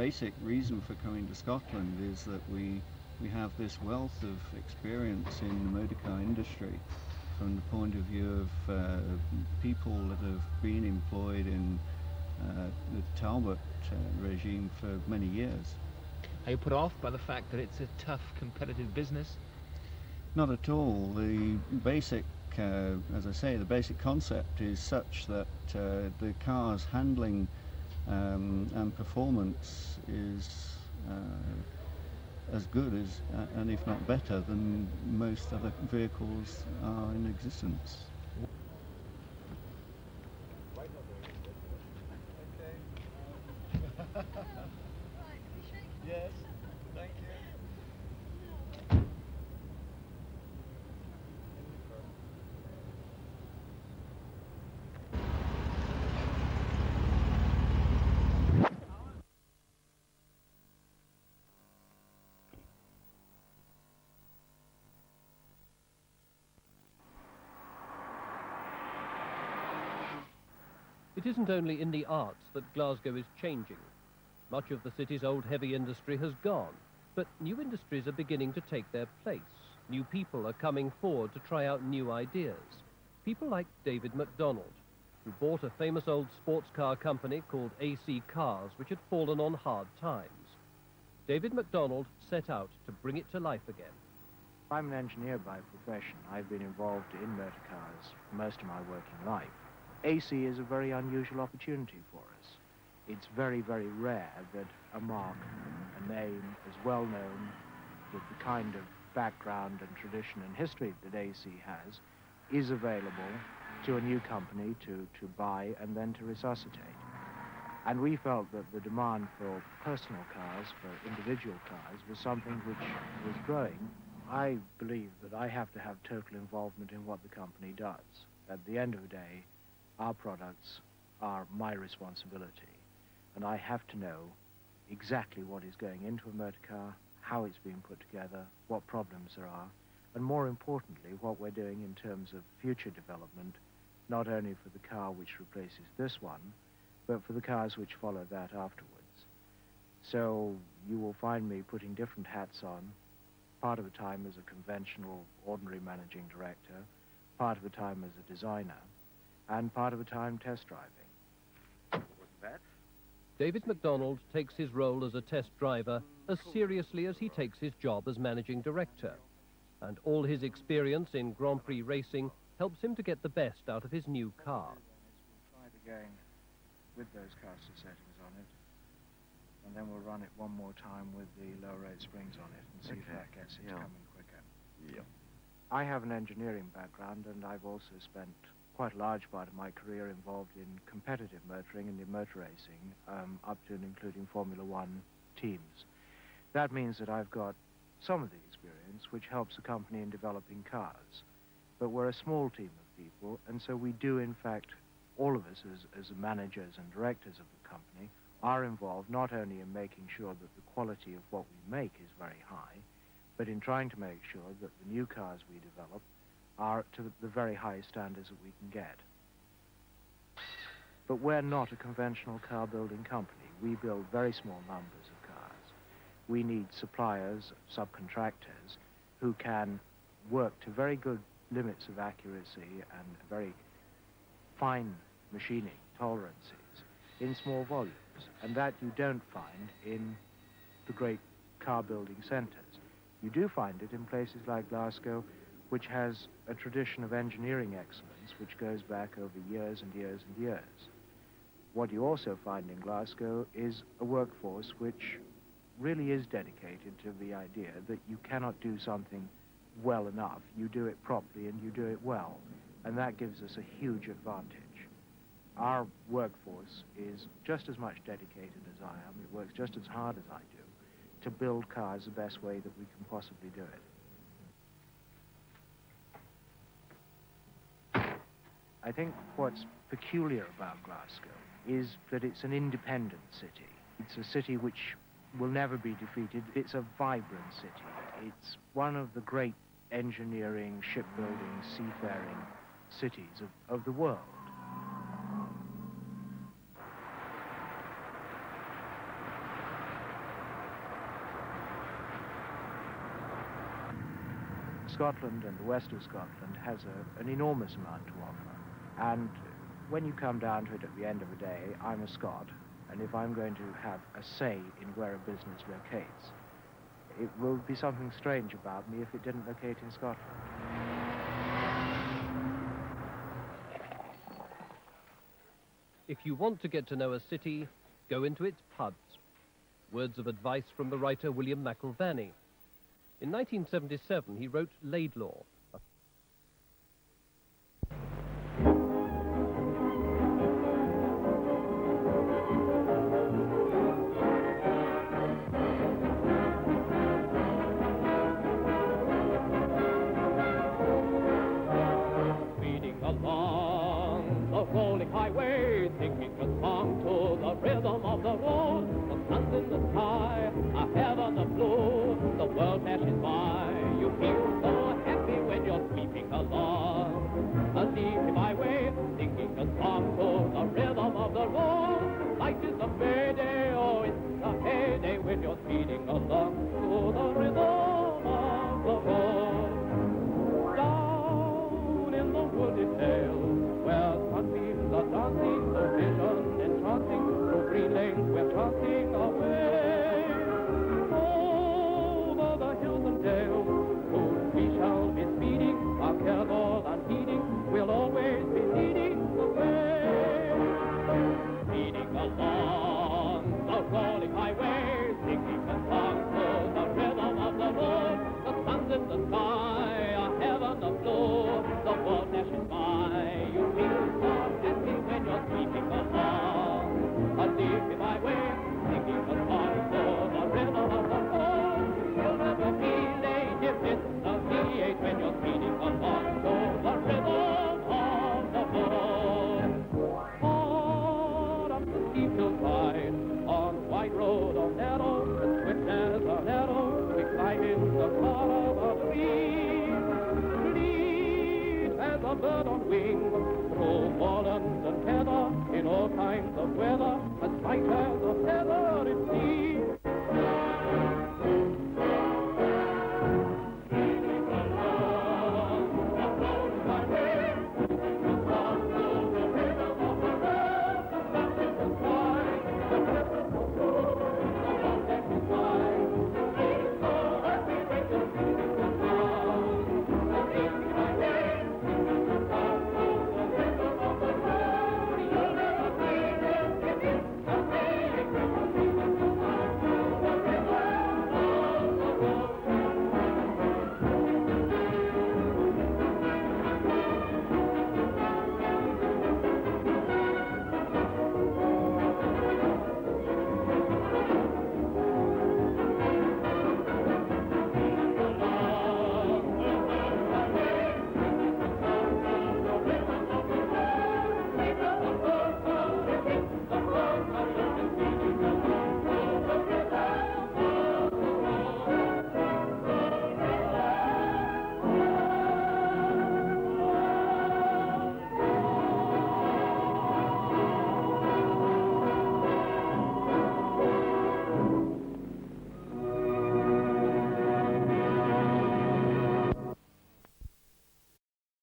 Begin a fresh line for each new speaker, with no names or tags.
basic reason for coming to Scotland is that we have this wealth of experience in the motor car industry from the point of view of people that have been employed in the Talbot regime for many years.
Are you put off by the fact that it's a tough, competitive business?
Not at all. The basic, as I say, the basic concept is such that the car's handling and performance is as good as, and if not better than most other vehicles are in existence.
Yes, thank you.
It isn't only in the arts that Glasgow is changing. Much of the city's old heavy industry has gone, but new industries are beginning to take their place. New people are coming forward to try out new ideas. People like David McDonald, who bought a famous old sports car company called AC Cars, which had fallen on hard times. David McDonald set out to bring it to life again.
I'm an engineer by profession. I've been involved in motor cars most of my working life. AC is a very unusual opportunity for us. It's very, very rare that a mark, a name as well known with the kind of background and tradition and history that AC has is available to a new company to buy and then to resuscitate. And we felt that the demand for personal cars, for individual cars, was something which was growing. I believe that I have to have total involvement in what the company does. At the end of the day, our products are my responsibility, and I have to know exactly what is going into a motor car, how it's being put together, what problems there are, and more importantly, what we're doing in terms of future development, not only for the car which replaces this one, but for the cars which follow that afterwards. So you will find me putting different hats on, part of the time as a conventional, ordinary managing director, part of the time as a designer, and part of the time test driving.
What's that?
David McDonald takes his role as a test driver as seriously as he takes his job as managing director. And all his experience in Grand Prix racing helps him to get the best out of his new car.
We'll try it again with those caster settings on it, and then we'll run it one more time with the low rate springs on it and see if that gets it coming quicker.
Yeah.
I have an engineering background, and I've also spent quite a large part of my career involved in competitive motoring and in motor racing, up to and including Formula One teams. That means that I've got some of the experience which helps a company in developing cars. But we're a small team of people, and so we do, in fact, all of us as managers and directors of the company are involved not only in making sure that the quality of what we make is very high, but in trying to make sure that the new cars we develop are to the very highest standards that we can get. But we're not a conventional car building company. We build very small numbers of cars. We need suppliers, subcontractors, who can work to very good limits of accuracy and very fine machining tolerances in small volumes. And that you don't find in the great car building centers. You do find it in places like Glasgow, which has a tradition of engineering excellence which goes back over years and years and years. What you also find in Glasgow is a workforce which really is dedicated to the idea that you cannot do something well enough. You do it properly and you do it well. And that gives us a huge advantage. Our workforce is just as much dedicated as I am. It works just as hard as I do to build cars the best way that we can possibly do it. I think what's peculiar about Glasgow is that it's an independent city. It's a city which will never be defeated. It's a vibrant city. It's one of the great engineering, shipbuilding, seafaring cities of the world. Scotland and the west of Scotland has an enormous amount to offer. And when you come down to it at the end of the day, I'm a Scot, and if I'm going to have a say in where a business locates, it will be something strange about me if it didn't locate in Scotland.
If you want to get to know a city, go into its pubs. Words of advice from the writer William McIlvanney. In 1977, he wrote Laidlaw.
Speeding along the rolling highway, singing a song to the rhythm of the road. The sun's in the sky, a heaven of blue, the world passes by. You feel so happy when you're sweeping along a leafy byway, singing a song to the rhythm of the road. Life is a mayday, oh, it's a heyday when you're speeding along to the rhythm of the road. Down in the wooded dale, where sunbeams are dancing, so vision entrancing, through green lanes we're trancing away. Over the hills and dales, soon we shall be speeding, our cares all unheeding, we'll always be leading the way. Speeding along the rolling highway, singing a song to the rhythm of the road. The sun's in the sky, a heaven of blue, the world dashes by. You feel so happy when you're sweeping along a leafy byway, singing a song to the rhythm of the road. You'll never be late if it's a V8 when you're speeding along to the rhythm of the road. On up the steep hillside, on wide road or narrow, swift as an arrow, we climb in the car of a tree. Fleet as a bird on wing, through moorland and heather, in all kinds of weather, as light as